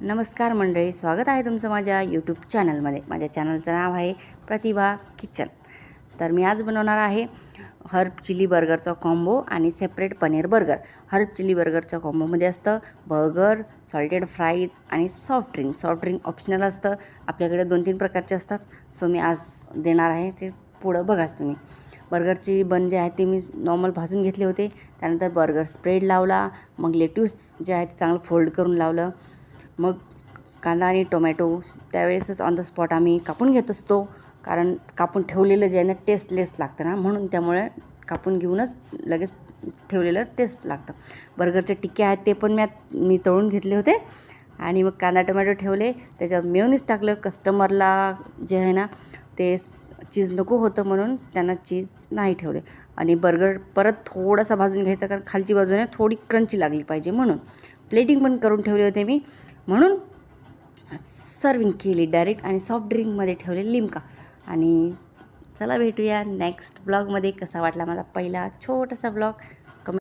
नमस्कार मंडळी, स्वागत आहे तुमचं माझ्या यूट्यूब चॅनलमध्ये। माझ्या चॅनलचं नाव आहे प्रतिभा किचन। तर मी आज बनवणार आहे हर्ब चिली बर्गरचा कॉम्बो आणि separate paneer burger. Herb chilli बर्गरचा कॉम्बोमध्ये असतं बर्गर, सॉल्टेड फ्राईज आणि सॉफ्ट ड्रिंक ऑप्शनल असतं। आपल्याकडे 2-3 प्रकारचे असतात, सो मी आज देणार आहे ते पुढं बघाच तुम्ही। बर्गरची बन जे आहे ते मी नॉर्मल भाजून घेतले होते, त्यानंतर बर्गर स्प्रेड लावला, मग लेट्यूस जे आहे ते चांगलं फोल्ड करून लावलं, मग कांदा आणि टोमॅटो त्यावेळेसच ऑन द स्पॉट आम्ही कापून घेत असतो, कारण कापून ठेवलेलं जे आहे ना टेस्टलेस लागतं ना, म्हणून त्यामुळे कापून घेऊनच लगेच ठेवलेलं टेस्ट लागतं। बर्गरचे टिक्के आहेत ते पण मी तळून घेतले होते आणि मग कांदा टोमॅटो ठेवले, त्याच्यावर मेयोनीज टाकलं। कस्टमरला जे आहे ना ते चीज नको होतं म्हणून त्यांना चीज नाही ठेवले आणि बर्गर परत थोडासा भाजून घ्यायचा, कारण खालची बाजूने थोडी क्रंची लागली पाहिजे म्हणून। प्लेटिंग पण करून ठेवले होते मी, म्हणून सर्विंग केली डायरेक्ट आणि सॉफ्ट ड्रिंकमध्ये ठेवले लिम्का। आणि चला भेटूया नेक्स्ट ब्लॉगमध्ये। कसा वाटला माझा पहिला छोटासा ब्लॉग